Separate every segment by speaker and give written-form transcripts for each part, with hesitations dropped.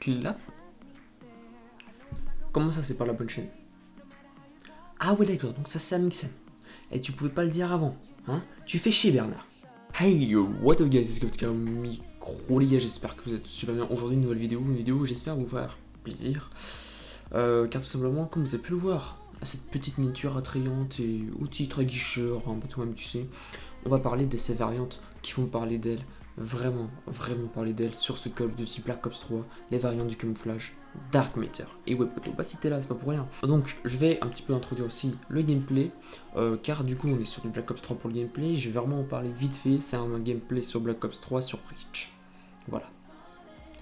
Speaker 1: clap. Comment ça, c'est pas la bonne chaîne? Ah ouais, d'accord, donc ça c'est Amixem. Et tu pouvais pas le dire avant, hein? Tu fais chier, Bernard. Hey yo, what up guys, c'est Captain Micro, les gars, j'espère que vous êtes super bien. Aujourd'hui, une nouvelle vidéo, j'espère vous faire plaisir. Car tout simplement, comme vous avez pu le voir, à cette petite miniature attrayante et outil très guicheur, un peu tout même, tu sais, on va parler de ces variantes qui font parler d'elles, vraiment parler d'elles sur ce Call of Duty Black Ops 3, les variantes du camouflage Dark Matter. Et ouais, poto, bah si t'es là, c'est pas pour rien. Donc, je vais un petit peu introduire aussi le gameplay, car du coup, on est sur du Black Ops 3 pour le gameplay. Je vais vraiment en parler vite fait. C'est un gameplay sur Black Ops 3 sur Reach. Voilà.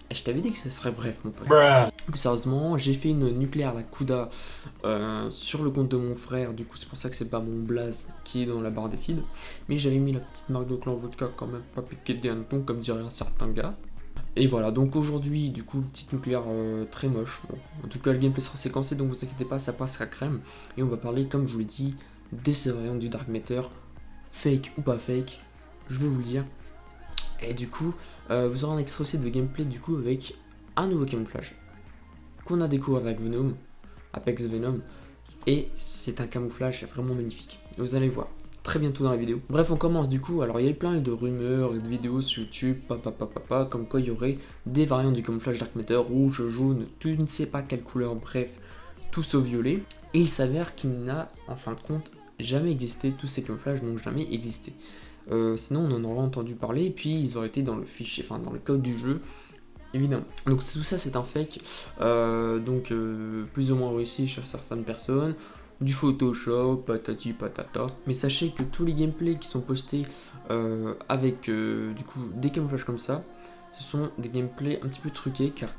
Speaker 1: Et je t'avais dit que ce serait bref, mon pote. Plus sérieusement, j'ai fait une nucléaire à la Kuda sur le compte de mon frère. Du coup, c'est pour ça que c'est pas mon blaze qui est dans la barre des feeds. Mais j'avais mis la petite marque de clan vodka quand même, pas piqué des hannetons, comme dirait un certain gars. Et voilà, donc aujourd'hui, du coup, petite nucléaire très moche. Bon, en tout cas, le gameplay sera séquencé, donc vous inquiétez pas, ça passera crème. Et on va parler, comme je vous l'ai dit, des variantes du Dark Matter, fake ou pas fake, je vais vous le dire. Et du coup, vous aurez un extrait aussi de gameplay, du coup, avec un nouveau camouflage qu'on a découvert avec Venom, Apex Venom. Et c'est un camouflage vraiment magnifique. Vous allez voir très bientôt dans la vidéo. Bref, on commence du coup. Alors il y a eu plein de rumeurs et de vidéos sur YouTube, comme quoi il y aurait des variantes du camouflage Dark Matter, rouge, jaune, tu ne sais pas quelle couleur, bref, tous au violet. Et il s'avère qu'il n'a en fin de compte jamais existé, tous ces camouflages n'ont jamais existé. Sinon on en aurait entendu parler et puis ils auraient été dans le fichier, enfin dans le code du jeu, évidemment. Donc tout ça c'est un fake, plus ou moins réussi chez certaines personnes. Du Photoshop, patati patata. Mais sachez que tous les gameplays qui sont postés avec du coup des camouflages comme ça, ce sont des gameplays un petit peu truqués car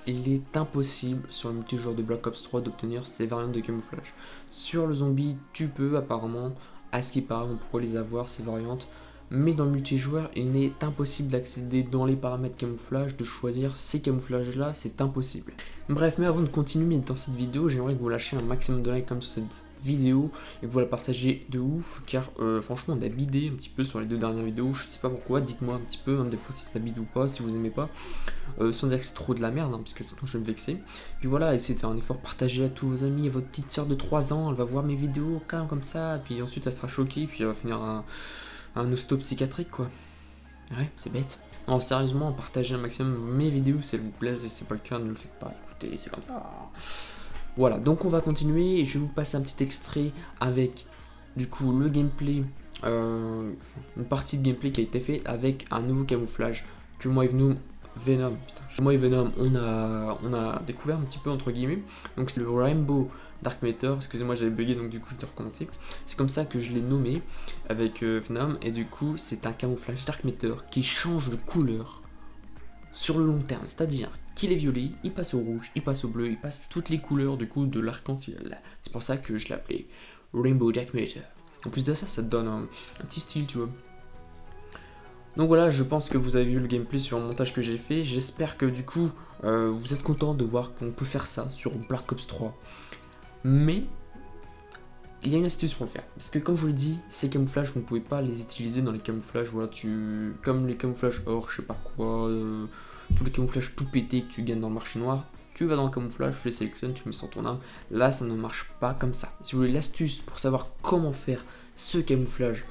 Speaker 1: il est impossible sur le multijoueur de Black Ops 3 d'obtenir ces variantes de camouflage. Sur le zombie, tu peux apparemment, à ce qui paraît, on pourrait les avoir ces variantes. Mais dans le multijoueur, il est impossible d'accéder dans les paramètres camouflage, de choisir ces camouflages là, c'est impossible. Bref, mais avant de continuer dans cette vidéo, j'aimerais que vous lâchiez un maximum de likes comme cette vidéo et que vous la partagez de ouf, car franchement on a bidé un petit peu sur les deux dernières vidéos, je sais pas pourquoi, dites-moi un petit peu, hein, des fois si ça bide ou pas, si vous aimez pas, sans dire que c'est trop de la merde, hein, parce que surtout je vais me vexer. Puis voilà, essayez de faire un effort, partagez à tous vos amis, et votre petite soeur de 3 ans, elle va voir mes vidéos comme ça, et puis ensuite elle sera choquée, puis elle va finir un hosto psychiatrique quoi. Ouais, c'est bête. Non, sérieusement, partagez un maximum mes vidéos si elles vous plaisent, et si c'est pas le cas, ne le faites pas, écoutez, c'est comme ça. Voilà, donc on va continuer et je vais vous passer un petit extrait avec du coup le gameplay, une partie de gameplay qui a été fait avec un nouveau camouflage que moi et Venom, on a découvert un petit peu entre guillemets. Donc c'est le Rainbow Dark Matter, excusez-moi j'avais bugué donc du coup je vais recommencer. C'est comme ça que je l'ai nommé avec Venom et du coup c'est un camouflage Dark Matter qui change de couleur sur le long terme, c'est-à-dire qu'il est violet, il passe au rouge, il passe au bleu, il passe toutes les couleurs du coup de l'arc-en-ciel. C'est pour ça que je l'ai appelé Rainbow Dark Matter. En plus de ça, ça te donne un petit style, tu vois. Donc voilà, je pense que vous avez vu le gameplay sur le montage que j'ai fait. J'espère que du coup, vous êtes content de voir qu'on peut faire ça sur Black Ops 3. Mais il y a une astuce pour le faire, parce que comme je vous l'ai dit, ces camouflages, vous ne pouvez pas les utiliser dans les camouflages, voilà, comme les camouflages or, je sais pas quoi, tous les camouflages tout pétés que tu gagnes dans le marché noir, tu vas dans le camouflage, tu les sélectionnes, tu les mets sur ton arme, là ça ne marche pas comme ça. Si vous voulez l'astuce pour savoir comment faire ce camouflage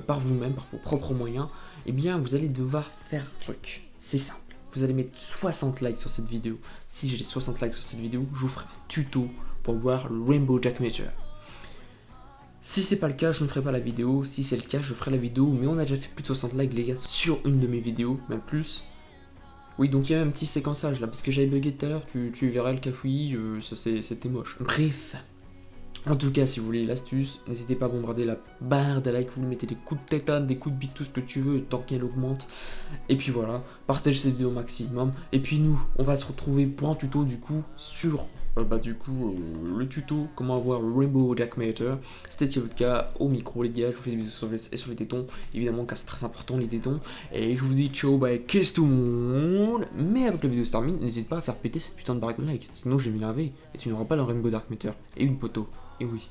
Speaker 1: par vous-même, par vos propres moyens, eh bien vous allez devoir faire un truc, c'est simple. Vous allez mettre 60 likes sur cette vidéo. Si j'ai les 60 likes sur cette vidéo, je vous ferai un tuto pour voir le Rainbow Dark Matter. Si c'est pas le cas, je ne ferai pas la vidéo. Si c'est le cas, je ferai la vidéo. Mais on a déjà fait plus de 60 likes, les gars, sur une de mes vidéos, même plus. Oui, donc il y a un petit séquençage là, parce que j'avais bugué tout à l'heure. Tu verras le cafouillis, c'était moche. Bref. En tout cas, si vous voulez l'astuce, n'hésitez pas à bombarder la barre de like, vous mettez des coups de tétane, des coups de bite, tout ce que tu veux, tant qu'elle augmente. Et puis voilà, partagez cette vidéo au maximum. Et puis nous, on va se retrouver pour un tuto du coup sur le tuto comment avoir le Rainbow Dark Matter. C'était votre cas au micro les gars, je vous fais des bisous sur les tétons, évidemment car c'est très important les tétons. Et je vous dis ciao, bye, kiss tout le monde. Mais avant que la vidéo se termine, n'hésitez pas à faire péter cette putain de barre de like, sinon je vais m'énerver et tu n'auras pas le Rainbow Dark Matter et une poteau. Et oui.